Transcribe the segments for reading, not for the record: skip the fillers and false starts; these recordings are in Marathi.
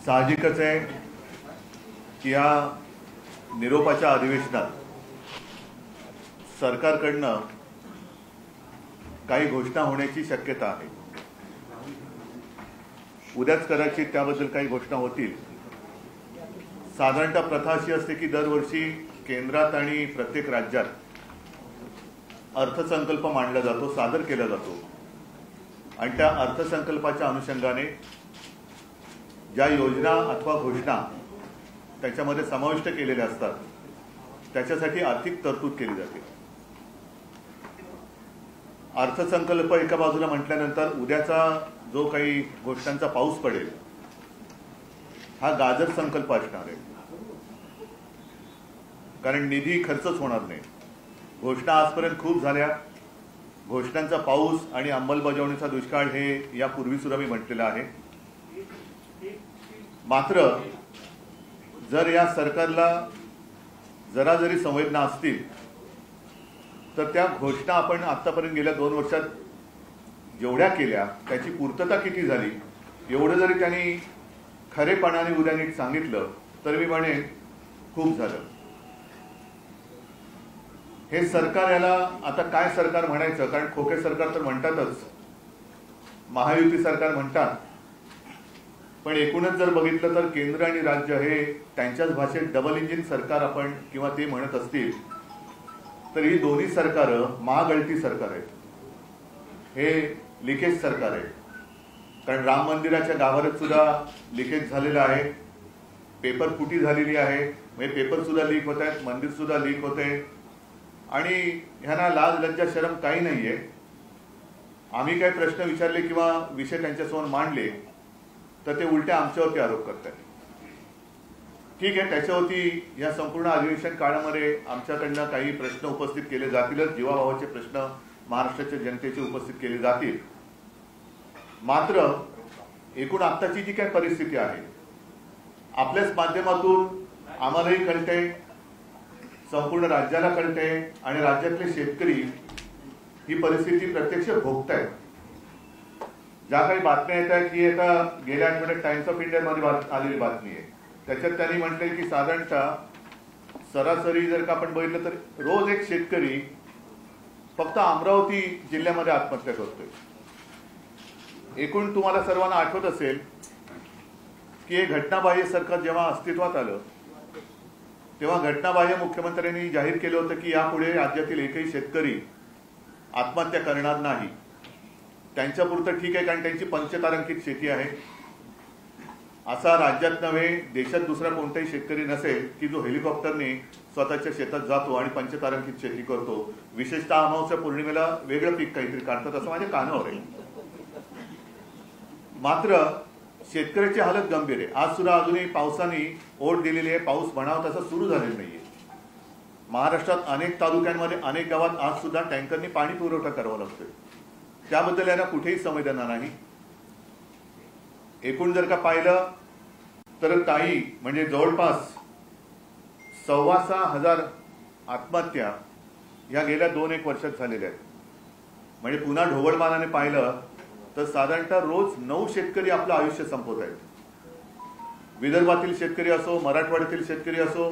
साहजिकच आहे की या निरोपाच्या अधिवेशनात सरकारकडनं काही घोषणा होण्याची शक्यता आहे। उद्याच कदाचित त्याबद्दल काही घोषणा होतील। साधारणतः प्रथा अशी असते की दरवर्षी केंद्रात आणि प्रत्येक राज्यात अर्थसंकल्प मांडला जातो, सादर केला जातो आणि त्या अर्थसंकल्पाच्या अनुषंगाने ज्या योजना अथवा घोषणा त्याच्यामध्ये समाविष्ट केलेल्या असतात त्याच्यासाठी आर्थिक तरतूद केली जाते। अर्थसंकल्प एका बाजूला म्हटल्यानंतर उद्याचा जो काही घोषणांचा पाऊस पडेल हा गाजर संकल्प असणार आहे, कारण निधी खर्चच होणार नाही। घोषणा आजपर्यंत खूप झाल्या, घोषणांचा पाऊस आणि अंमलबजावणीचा दुष्काळ हे यापूर्वी सुद्धा मी म्हटलेलं आहे। मात्र जर या सरकारला जरा जरी संवेदना असतील तर त्या घोषणा आपण आतापर्यंत गेल्या 2 वर्षात जेवढ्या केल्या त्याची पूर्तता किती झाली एवढं जरी त्यांनी खरेपणाने उद्या नीट सांगितलं तर मी म्हणेन खूप झालं। हे सरकार, याला आता काय सरकार म्हणायचं, कारण खोके सरकार तर म्हणतातच, महायुती सरकार म्हणतात, पण एकूणच जर बघितलं तर केंद्र आणि राज्य हे त्यांच्याच भाषेत डबल इंजिन सरकार आपण किंवा ते म्हणत असतील तर ही दोन्ही सरकार महागळती सरकार आहेत, हे लिकेज सरकार आहे। कारण राम मंदिराच्या गाभाऱ्यात सुद्धा लिकेज झालेलं आहे, पेपर फुटी झालेली आहे, म्हणजे पेपर सुद्धा लीक होत आहेत, मंदिर सुद्धा लीक होते आणि ह्यांना लाज लज्जा शरम काही नाहीये। आम्ही काही प्रश्न विचारले किंवा विषय त्यांच्यासमोर मांडले तर ते उलटे आमच्यावरती आरोप करतात। ठीक आहे, त्याच्यावरती या संपूर्ण अधिवेशन काळामध्ये आमच्याकडनं काही प्रश्न उपस्थित केले जातीलच, जीवाभावाचे प्रश्न महाराष्ट्राच्या जनतेचे उपस्थित केले जातील। मात्र एकूण आत्ताची जी काही परिस्थिती आहे आपल्याच माध्यमातून आम्हालाही कळते, संपूर्ण राज्याला कळते आणि राज्यातले शेतकरी ही परिस्थिती प्रत्यक्ष भोगतायत। ज्या काही बातम्या येत आहेत की आता गेल्या आठवड्यात टाइम्स ऑफ इंडियामध्ये आलेली बातमी आहे, त्याच्यात त्यांनी म्हटलंय की साधारणतः सरासरी जर का आपण बघितलं तर रोज एक शेतकरी फक्त अमरावती जिल्ह्यामध्ये आत्महत्या करतोय। एकूण तुम्हाला सर्वांना आठवत असेल की हे घटनाबाह्य सरकार जेव्हा अस्तित्वात आलं तेव्हा घटनाबाह्य मुख्यमंत्र्यांनी जाहीर केलं होतं की यापुढे राज्यातील एकही शेतकरी आत्महत्या करणार नाही। त्यांच्यापुरतं ठीक आहे, कारण त्यांची पंचतारांकित शेती आहे। असा राज्यात नव्हे देशात दुसरा कोणताही शेतकरी नसेल की जो हेलिकॉप्टरने स्वतःच्या शेतात जातो आणि पंचतारांकित शेती करतो। विशेषतः अमावस्या पौर्णिमेला वेगळं पीक काहीतरी काढतात असं माझ्या कानावर आहे। मात्र शेतकऱ्याची हालत गंभीर आहे। आज सुद्धा अजूनही पावसाने ओढ दिलेली आहे, पाऊस म्हणावा तसा सुरू झालेला नाहीये। महाराष्ट्रात अनेक तालुक्यांमध्ये अनेक गावात आज सुद्धा टँकरनी पाणी पुरवठा करावा लागतोय, त्याबद्दल यांना कुठेही संवेदना नाही। एकूण जर का पाहिलं तर काही म्हणजे जवळपास 6,500 आत्महत्या या गेल्या 2-1 वर्षात झालेल्या आहेत। म्हणजे पुन्हा ढोबळमानाने पाहिलं तर साधारणतः रोज 9 शेतकरी आपलं आयुष्य संपवत आहेत। विदर्भातील शेतकरी असो, मराठवाड्यातील शेतकरी असो,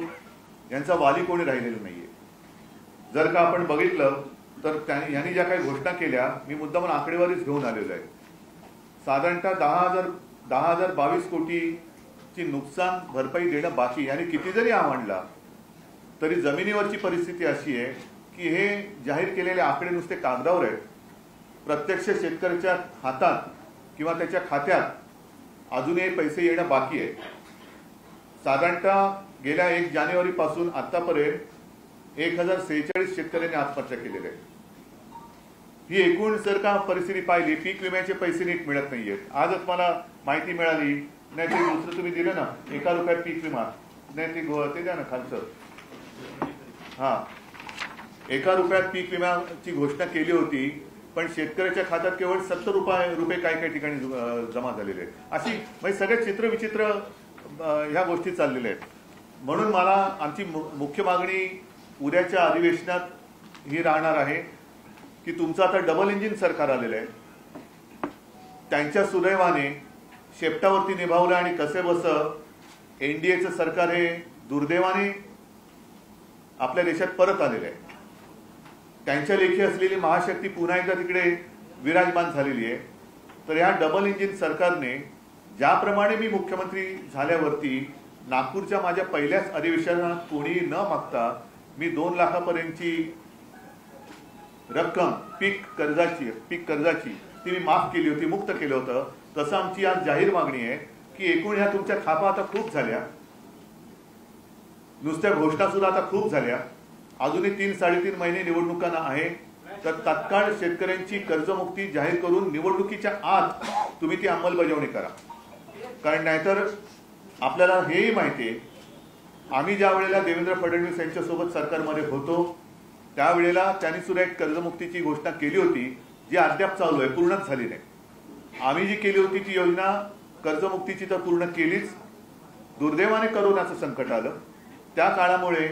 यांचा वाली कोणी राहिलेला नाहीये। जर का आपण बघितलं तर यांनी ज्या काही घोषणा केल्या मी मुद्दाम आकडेवारीच घेऊन आलेलो आहे। साधारणतः 10,022 कोटीची नुकसान भरपाई देणं बाकी, यानी किती जरी आवडला तरी जमिनीवरची परिस्थिती अशी आहे की हे जाहीर केलेले आकडे नुसते कागदावर आहेत, प्रत्यक्ष शेतकऱ्याच्या हातात किंवा त्याच्या खात्यात अजूनही पैसे येणं बाकी आहे। साधारणतः गेल्या 1 जानेवारी पासून आतापर्यंत 1046 शेतकऱ्यांनी आत्महत्या केलेल्या आहेत। ही एकूण जर का परिस्थिती पाहिली, पीक विम्याचे पैसे नीट मिळत नाहीयेत। आजच मला माहिती मिळाली, नाही ते दुसरं तुम्ही दिलं ना 1 रुपयात पीक विमा, नाही ते द्या ना खालचं, हा 1 रुपयात पीक विम्याची घोषणा केली होती, पण शेतकऱ्याच्या खात्यात केवळ 70 रुपये काही ठिकाणी जमा झालेले आहेत। अशी म्हणजे सगळे चित्र विचित्र ह्या गोष्टी चाललेल्या आहेत। म्हणून मला आमची मुख्य मागणी उद्याच्या अधिवेशनात ही राहणार आहे की तुमचं आता डबल इंजिन सरकार आलेलं आहे, त्यांच्या सुदैवाने शेपटावरती निभावलं आणि कसे बस एनडीएचं सरकार हे दुर्दैवाने आपल्या देशात परत आलेलं आहे. त्यांच्या लेखी असलेली महाशक्ती पुन्हा एकदा तिकडे विराजमान झालेली आहे. तर या डबल इंजिन सरकारने ज्याप्रमाणे मी मुख्यमंत्री झाल्यावरती नागपूरच्या माझ्या पहिल्याच अधिवेशनात कोणी न मागता मी 2 लाखापर्यंतची रक्कम पीक कर्जाची ती मी माफ केली होती, मुक्त केलं होतं, तसं आमची आज जाहीर मागणी आहे की एकूण ह्या तुमच्या खापा आता खूप झाल्या, नुसत्या घोषणा सुद्धा आता खूप झाल्या, अजूनही 3-3.5 महिने निवडणुकांना आहे, तर तात्काळ शेतकऱ्यांची कर्जमुक्ती जाहीर करून निवडणुकीच्या आत तुम्ही ती अंमलबजावणी करा. कारण नाहीतर आपल्याला हेही माहिती आहे, आम्ही ज्या वेळेला देवेंद्र फडणवीस यांच्यासोबत सरकारमध्ये होतो त्यावेळेला त्यांनी सुद्धा एक कर्जमुक्तीची घोषणा केली होती, जी अद्याप चालू आहे, पूर्णच झाली नाही. आम्ही जी केली होती ती योजना कर्जमुक्तीची तर पूर्ण केलीच. दुर्दैवाने करोनाचं संकट आलं, त्या काळामुळे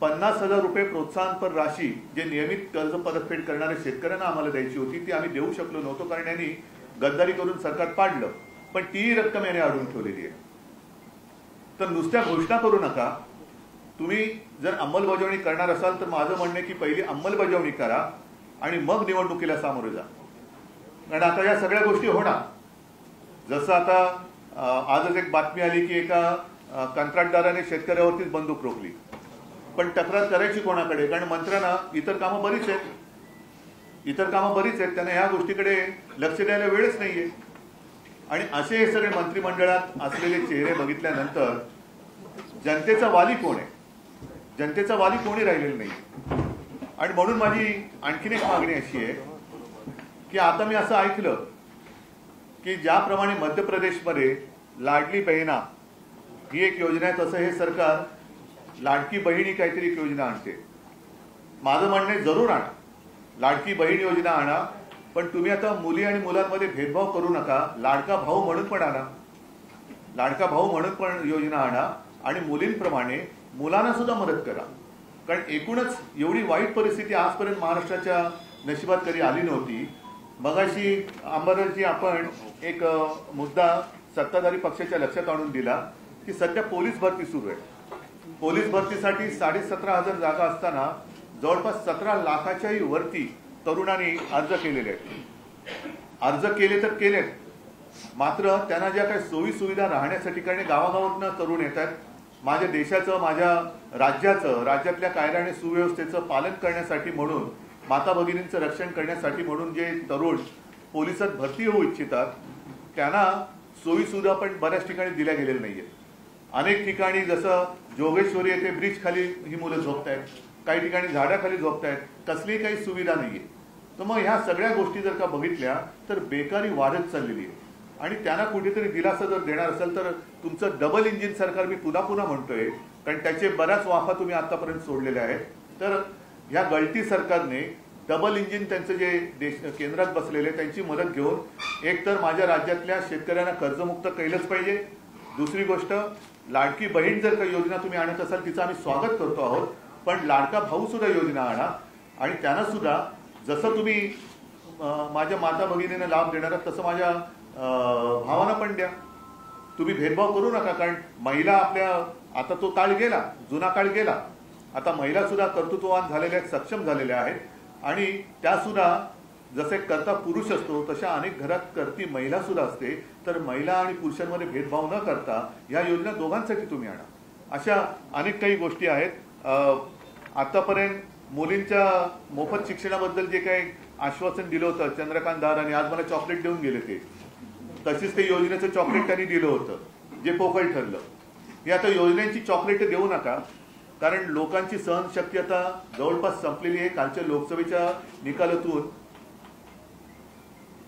50,000 रुपये प्रोत्साहनपर राशी जे नियमित कर्ज परतफेड करणाऱ्या शेतकऱ्यांना आम्हाला द्यायची होती ती आम्ही देऊ शकलो नव्हतो, कारण यांनी गद्दारी करून सरकार पाडलं. पण ती रक्कम याने अडवून ठेवलेली आहे. तर नुसत्या घोषणा करू नका. तुम्ही जर अंमलबजावणी करणार असाल तर माझं म्हणणं की पहिली अंमलबजावणी करा आणि मग निवडणुकीला सामोरे जा. कारण आता या सगळ्या गोष्टी होणार. जसं आता आजच एक बातमी आली की एका कंत्राटदाराने शेतकऱ्यावरतीच बंदूक रोखली, पण तक्रार करायची कोणाकडे? कारण मंत्र्यांना इतर कामं बरीच आहेत, त्यांना ह्या गोष्टीकडे लक्ष द्यायला वेळच नाहीये. आणि असे हे सगळे मंत्रिमंडळात असलेले चेहरे बघितल्यानंतर जनतेचा वाली कोण आहे? जनतेचा वाली कोणी राहिलेला नाही. आणि म्हणून माझी आणखीन एक मागणी अशी आहे की आता मी असं ऐकलं की ज्याप्रमाणे मध्य प्रदेशमध्ये लाडली बहिणा ही एक योजना आहे, तसं हे सरकार लाडकी बहिणी काहीतरी एक योजना आणते. माझं म्हणणे जरूर आणा, लाडकी बहीण योजना आणा, पण तुम्ही आता मुली आणि मुलांमध्ये भेदभाव करू नका. लाडका भाऊ म्हणून पण आणा, लाडका भाऊ म्हणून पण योजना आणा आणि मुलींप्रमाणे मुलांना सुद्धा मदत करा. कारण एकूणच एवढी वाईट परिस्थिती आजपर्यंत महाराष्ट्राच्या नशिबात कधी आली नव्हती. मगाशी अंबादासजी आपण एक मुद्दा सत्ताधारी पक्षाच्या लक्षात आणून दिला की सध्या पोलीस भरती सुरू आहे. पोलीस भरतीसाठी 17,500 जागा असताना जवळपास 17 लाखाच्याही वरती तरुणांनी अर्ज केलेले आहेत. अर्ज केले तर केलेत, मात्र त्यांना ज्या काही सोयी सुविधा राहण्यासाठी, कारण गावागावातून तरुण येत आहेत, माझ्या देशाचं, माझ्या राज्याचं, राज्यातल्या कायदा आणि सुव्यवस्थेचं पालन करण्यासाठी म्हणून, माता भगिनींचं रक्षण करण्यासाठी म्हणून जे तरुण पोलिसात भरती होऊ इच्छितात त्यांना सोयी सुविधा पण बऱ्याच ठिकाणी दिल्या गेलेल्या नाहीये. अनेक ठिकाणी जसं जोगेश्वरी येथे ब्रिज खाली ही मुलं झोपतायत, काही ठिकाणी झाडाखाली झोपतायत, कसलीही काही सुविधा नाहीये. तर मग ह्या सगळ्या गोष्टी जर का बघितल्या तर बेकारी वाढत चाललेली आहे. आणि त्यांना कुठेतरी दिलासा जर देणार असेल तर तुमचं डबल इंजिन सरकार मी पुन्हा म्हणतोय, कारण त्याचे बऱ्याच वाफा तुम्ही आतापर्यंत सोडलेल्या आहेत. तर ह्या गळती सरकारने डबल इंजिन त्यांचं जे केंद्रात बसलेले त्यांची मदत घेऊन एक तर माझ्या राज्यातल्या शेतकऱ्यांना कर्जमुक्त केलंच पाहिजे. दुसरी गोष्ट, लाडकी बहीण जर काही योजना तुम्ही आणत असाल तिचं आम्ही स्वागत करतो आहोत, पण लाडका भाऊ सुद्धा योजना आणा आणि त्यांना सुद्धा जसं तुम्ही माझ्या माता भगिनींना लाभ देणार तसं माझ्या भावांना पण द्या. तुम्ही भेदभाव करू नका. कारण महिला आपल्या, आता तो काळ गेला, जुना काळ गेला, आता महिला सुद्धा कर्तृत्ववान झालेल्या आहेत, सक्षम झालेल्या आहेत. आणि त्या सुद्धा जसे करता पुरुष असतो तशा अनेक घरात करती महिला सुद्धा असते. तर महिला आणि पुरुषांमध्ये भेदभाव न करता या योजना दोघांसाठी तुम्ही आणा. अशा अनेक काही गोष्टी आहेत. आतापर्यंत मुलींच्या मोफत शिक्षणाबद्दल जे काही आश्वासन दिलं होतं चंद्रकांत दादांनी, आज मला चॉकलेट देऊन गेले ते, तशीच ते योजनेचं चॉकलेट त्यांनी दिलं होतं जे पोकळ ठरलं. हे आता योजनेची चॉकलेट देऊ नका, कारण लोकांची सहनशक्ती आता जवळपास संपलेली आहे. कालच्या लोकसभेच्या निकालातून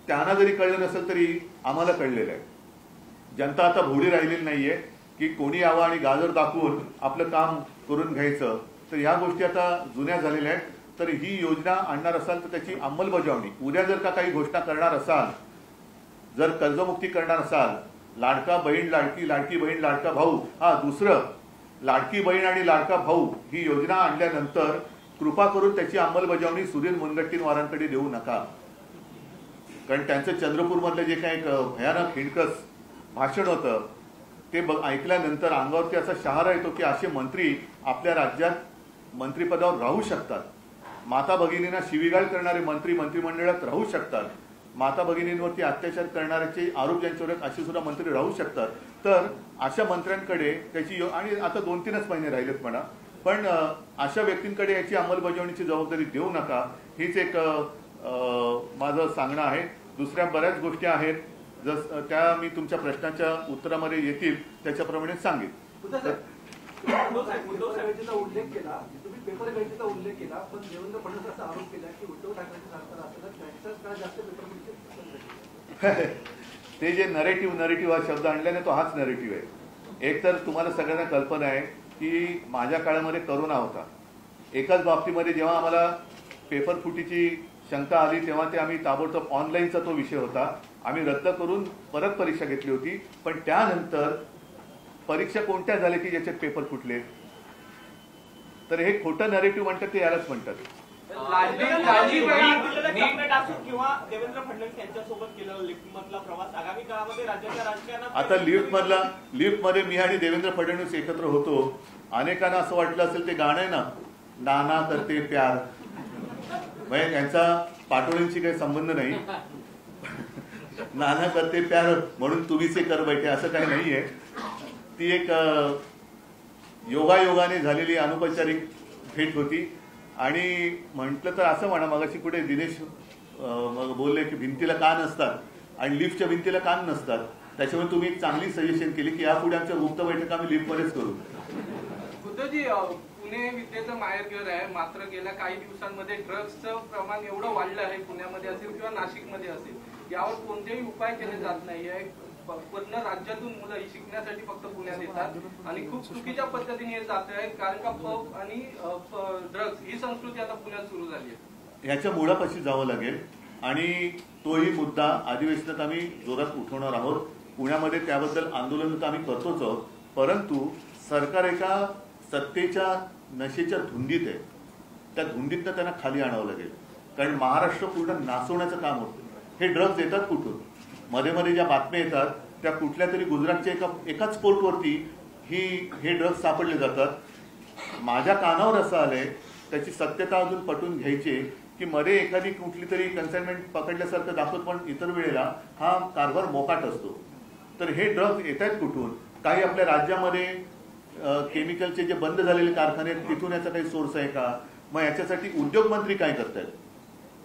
त्यांना जरी कळलं नसेल तरी आम्हाला कळलेलं आहे. जनता आता भोळी राहिलेली नाहीये की कोणी यावं आणि गाजर दाखवून आपलं काम करून घ्यायचं. तर ह्या गोष्टी आता जुन्या झालेल्या आहेत. तर ही योजना आणणार असाल तर त्याची अंमलबजावणी, उद्या जर का काही घोषणा करणार असाल, जर कर्जमुक्ती करणार असाल, लाडका बहीण लाडकी, लाडकी बहीण लाडका भाऊ, दुसरं लाडकी बहीण आणि लाडका भाऊ ही योजना आणल्यानंतर कृपा करून त्याची अंमलबजावणी सुधीर मुनगंटीवारांकडे देऊ नका. कारण त्यांचं चंद्रपूरमधलं जे काही भयानक हिणकस भाषण होतं ते ऐकल्यानंतर अंगावरती असा शहारा येतो की असे मंत्री आपल्या राज्यात मंत्रिपदावर राहू शकतात. माता भगिनींना शिवीगाळ करणारे मंत्री मंत्रिमंडळात राहू शकतात. माता भगिनींवरती अत्याचार करणाऱ्याचे आरोप ज्यांच्यावर आहेत असे सुद्धा मंत्री राहू शकतात. तर अशा मंत्र्यांकडे त्याची आणि आता 2-3च महिने राहिलेत म्हणा, पण अशा व्यक्तींकडे याची अंमलबजावणीची जबाबदारी देऊ नका, हीच एक माझं सांगणं आहे. दुसऱ्या बऱ्याच गोष्टी आहेत त्या मी तुमच्या प्रश्नाच्या उत्तरामध्ये येतील त्याच्याप्रमाणे सांगेन. उद्धव साहेबांचा उल्लेख केला, तुम्ही पेपर मिळतीचा उल्लेख केला, पण देवेंद्र फडणवीस असा आरोप केला की उद्धव ठाकरेंचं सरकार असताना त्यांच्याच काळ जास्त पेपर मिळते. ते जे नरेटिव्ह हा शब्द आणल्याने तो हाच नरेटिव्ह आहे. एक तर तुम्हाला सगळ्यांना कल्पना आहे की माझ्या काळामध्ये करोना होता. एकाच बाबतीमध्ये जेव्हा आम्हाला पेपर फुटीची शंका आली तेव्हा ते आम्ही ताबडतोब ऑनलाईनचा तो विषय होता, आम्ही रद्द करून परत परीक्षा घेतली होती. पण त्यानंतर परीक्षा कोणत्या झाल्या की ज्याच्यात पेपर फुटले, तर हे खोटं नरेटिव्ह म्हणतात ते यालाच म्हणतात. देवेंद्र फडणवीस यांच्यासोबत केलेला लिफ्टमधला प्रवास आगामी काळामध्ये राज्याच्या राजकारणात आता लिफ्टमध्ये मी आणि देवेंद्र फडणवीस एकत्र होतो. अनेकांना असं वाटलं असेल ते गाणं आहे ना, नाना करते प्यार, म्हणजे यांचा पाटोळींशी काही संबंध नाही. नाना करते प्यार म्हणून तुम्हीच हे कर बैठे असं काही नाहीये. ती एक योगायोगाने झालेली अनौपचारिक भेट होती. आणि म्हटलं तर असं म्हणा, मगाशी कुठे दिनेश बोलले की भिंतीला कान असतात आणि लिफ्टच्या भिंतीला कान नसतात. त्याच्यामुळे तुम्ही एक चांगली सजेशन केली की यापुढे आमच्या गुप्त बैठका आम्ही लिफ्टमध्येच करू. उद्धवजी, पुणे विद्येचं माहेरघर आहे, मात्र गेल्या काही दिवसांमध्ये ड्रग्सचं प्रमाण एवढं वाढलं आहे, पुण्यामध्ये असेल किंवा नाशिकमध्ये असेल, यावर कोणतेही उपाय केले जात नाहीये. पूर्ण राज्यातून मुलं ही शिकण्यासाठी फक्त पुण्यात येतात आणि खूप चुकीच्या पद्धतीने हे जात आहे, कारण का पब आणि ड्रग्स ही संस्कृती आता पुण्यात सुरू झाली आहे. ह्याच्या मुळापाशी जावं लागेल आणि तोही मुद्दा अधिवेशनात आम्ही जोरात उठवणार आहोत. पुण्यामध्ये त्याबद्दल आंदोलन तर आम्ही करतोच आहोत, परंतु सरकार एका सत्तेच्या नशेच्या धुंदीत आहे. त्या धुंदीतनं त्यांना खाली आणावं लागेल, कारण महाराष्ट्र पूर्ण नासवण्याचं काम होतं. हे ड्रग्ज येतात कुठून? मध्ये मध्ये ज्या बातम्या येतात त्या कुठल्या तरी गुजरातच्या एकाच पोर्टवरती हे ड्रग्ज सापडले जातात. माझ्या कानावर असं आलंय, त्याची सत्यता अजून पटवून घ्यायची की मध्ये एखादी कुठली तरी कन्साइनमेंट पकडल्यासारखं दाखवत, पण इतर वेळेला हा कारभार मोकाट असतो. तर हे ड्रग्ज येत आहेत कुठून? काही आपल्या राज्यामध्ये केमिकलचे जे बंद झालेले कारखाने आहेत तिथून याचा काही सोर्स आहे का? मग याच्यासाठी उद्योग मंत्री काय करतायत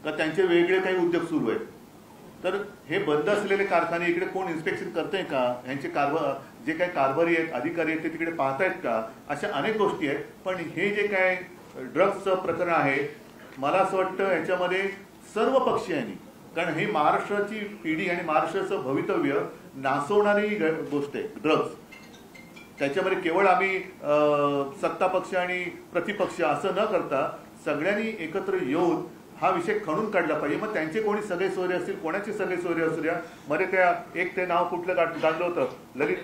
का? त्यांचे वेगळे काही उद्योग सुरू आहेत. तर हे बंद असलेले कारखाने इकडे कोण इन्स्पेक्शन करतंय का? यांचे जे काही कारभारी आहेत, अधिकारी आहेत, ते तिकडे पाहतायत का? अशा अनेक गोष्टी आहेत. पण हे जे काय ड्रग्सचं प्रकरण आहे, मला असं वाटतं याच्यामध्ये सर्व पक्षीयांनी, कारण ही महाराष्ट्राची पिढी आणि महाराष्ट्राचं भवितव्य नासवणारी गोष्ट आहे ड्रग्ज. त्याच्यामध्ये केवळ आम्ही सत्ता पक्ष आणि प्रतिपक्ष असं न करता सगळ्यांनी एकत्र येऊन हा विषय खणून काढला पाहिजे. मग त्यांचे कोणी सगळे सोयरे असतील, कोणाचे सगळे सोयरे असू द्या. मध्ये त्या एक ते नाव कुठलं गाजलं होतं, ललित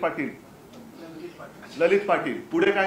पाटील. पुढे काय